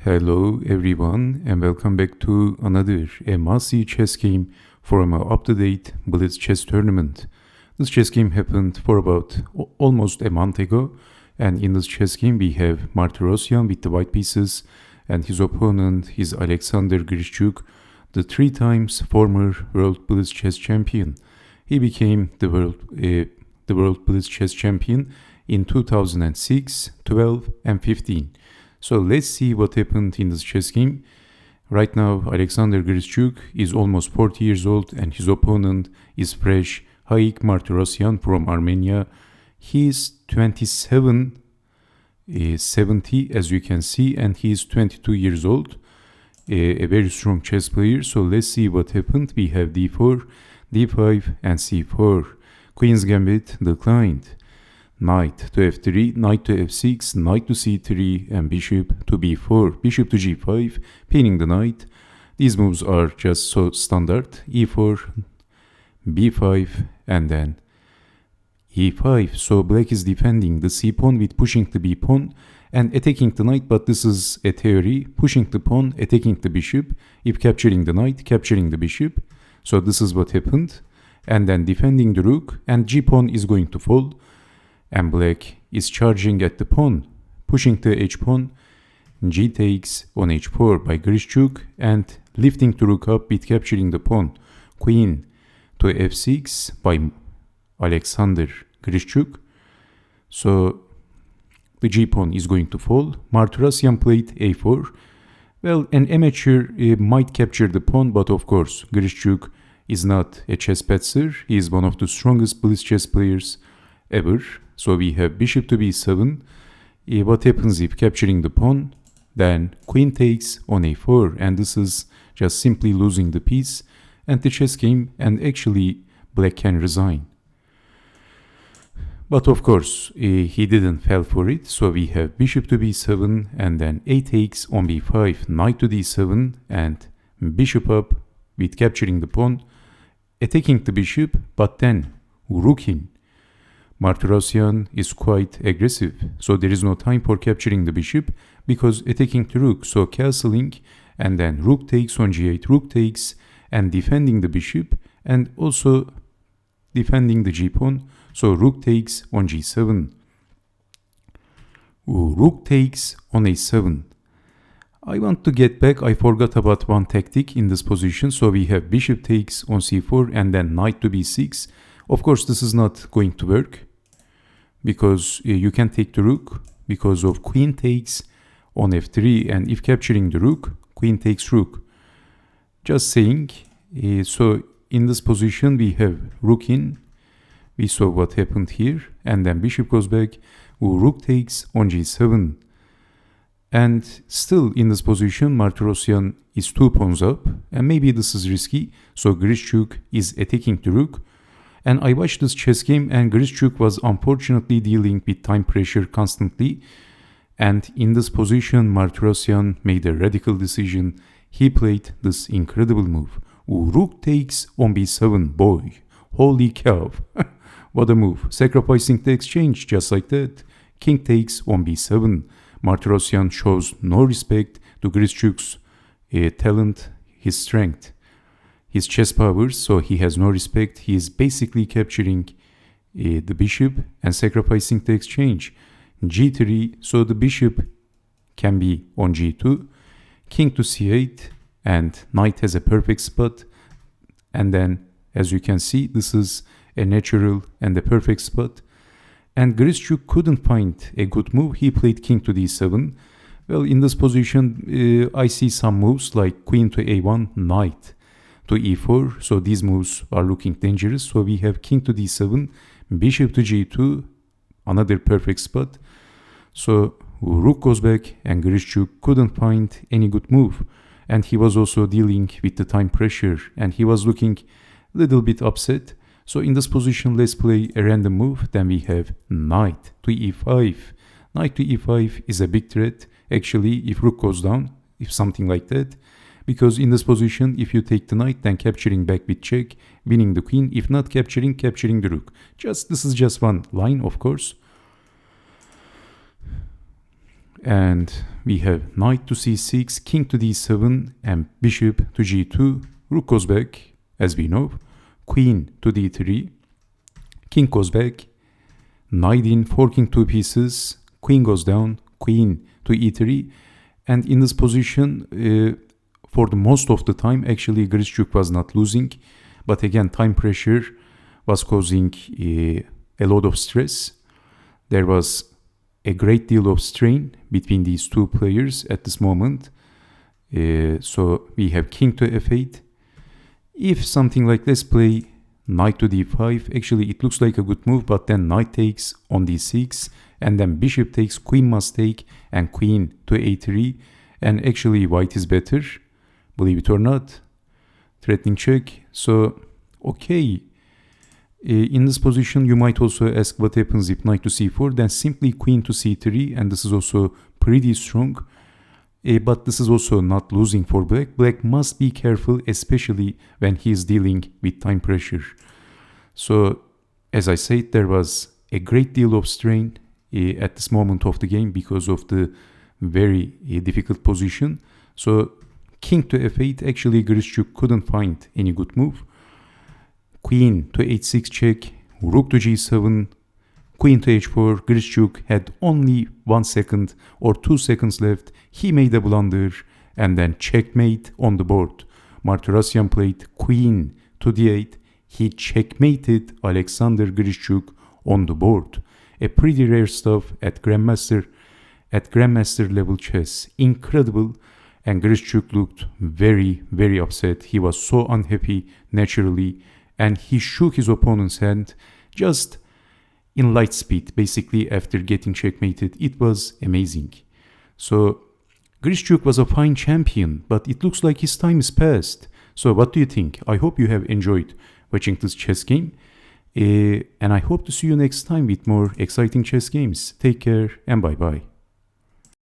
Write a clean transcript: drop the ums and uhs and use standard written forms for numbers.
Hello everyone and welcome back to another must-see chess game from our up-to-date Blitz chess tournament. This chess game happened for about almost a month ago, and in this chess game we have Martirosyan with the white pieces and his opponent is Alexander Grischuk, the 3 times former World Blitz Chess Champion. He became the World Blitz Chess Champion in 2006, 12 and 15. So let's see what happened in this chess game. Right now Alexander Grischuk is almost 40 years old and his opponent is fresh Haik Martirosyan from Armenia. He is 27, 70 as you can see, and he is 22 years old. A very strong chess player. So let's see what happened. We have d4, d5 and c4. Queen's Gambit declined. Knight to f3, knight to f6, knight to c3 and bishop to b4, bishop to g5, pinning the knight. These moves are just so standard. e4, b5 and then e5. So black is defending the c pawn with pushing the b pawn and attacking the knight, but this is a theory. Pushing the pawn, attacking the bishop, if capturing the knight, capturing the bishop. So this is what happened. And then defending the rook, and g pawn is going to fall. And black is charging at the pawn, pushing the h-pawn, g takes on h4 by Grischuk, and lifting the rook up with capturing the pawn. Queen to f6 by Alexander Grischuk. So the g-pawn is going to fall. Martirosyan played a4. Well, an amateur might capture the pawn, but of course Grischuk is not a chess petzer. He is one of the strongest Blitz chess players ever. So we have bishop to b7. What happens if capturing the pawn? Then queen takes on a4, and this is just simply losing the piece and the chess game, and actually black can resign. But of course he didn't fall for it. So we have bishop to b7 and then a takes on b5, knight to d7 and bishop up with capturing the pawn, attacking the bishop, but then rook in. Martirosyan is quite aggressive, so there is no time for capturing the bishop because attacking the rook. So castling and then rook takes on g8, rook takes and defending the bishop and also defending the g-pawn. So rook takes on g7. Rook takes on a7. I want to get back. I forgot about one tactic in this position. So we have bishop takes on c4 and then knight to b6. Of course, this is not going to work because you can take the rook because of queen takes on f3, and if capturing the rook, queen takes rook. Just saying. So in this position we have rook in. We saw what happened here, and then bishop goes back. Rook takes on g7. And still in this position Martirosyan is 2 pawns up, and maybe this is risky. So Grischuk is attacking the rook. And I watched this chess game, and Grischuk was unfortunately dealing with time pressure constantly. And in this position, Martirosyan made a radical decision. He played this incredible move. Rook takes on b7, boy. Holy cow. What a move. Sacrificing the exchange just like that. King takes on b7. Martirosyan shows no respect to Grischuk's talent, his strength, his chess powers, so he has no respect. He is basically capturing the bishop and sacrificing the exchange. g3, so the bishop can be on g2, king to c8, and knight has a perfect spot. And then, as you can see, this is a natural and a perfect spot. And Grischuk couldn't find a good move. He played king to d7. Well, in this position, I see some moves like queen to a1, knight to e4, so these moves are looking dangerous. So we have king to d7, bishop to g2, another perfect spot. So rook goes back, and Grischuk couldn't find any good move, and he was also dealing with the time pressure, and he was looking a little bit upset. So in this position, let's play a random move. Then we have knight to e5. Knight to e5 is a big threat actually if rook goes down, if something like that. Because in this position, if you take the knight, then capturing back with check, winning the queen. If not capturing, capturing the rook. This is just one line, of course. And we have knight to c6, king to d7, and bishop to g2. Rook goes back, as we know. Queen to d3. King goes back. Knight in, forking two pieces. Queen goes down. Queen to e3. And in this position, for the most of the time, actually Grischuk was not losing. But again, time pressure was causing a lot of stress. There was a great deal of strain between these two players at this moment. So we have king to f8. If something like, let's play knight to d5, actually it looks like a good move, but then knight takes on d6, and then bishop takes, queen must take, and queen to a3, and actually white is better, believe it or not. Threatening check. So okay, in this position you might also ask what happens if knight to c4, then simply queen to c3, and this is also pretty strong. But this is also not losing for black. Black must be careful, especially when he is dealing with time pressure. So, as I said, there was a great deal of strain at this moment of the game because of the very difficult position. So, king to f8, actually Grischuk couldn't find any good move. Queen to h6 check, rook to g7, queen to h4. Grischuk had only 1 second or 2 seconds left. He made a blunder and then checkmate on the board. Martirosyan played queen to d8. He checkmated Alexander Grischuk on the board. A pretty rare stuff at grandmaster level chess. Incredible. And Grischuk looked very, very upset. He was so unhappy naturally, and he shook his opponent's hand just in light speed, basically, after getting checkmated. It was amazing. So Grischuk was a fine champion, but it looks like his time is past. So what do you think? I hope you have enjoyed watching this chess game. And I hope to see you next time with more exciting chess games. Take care and bye-bye.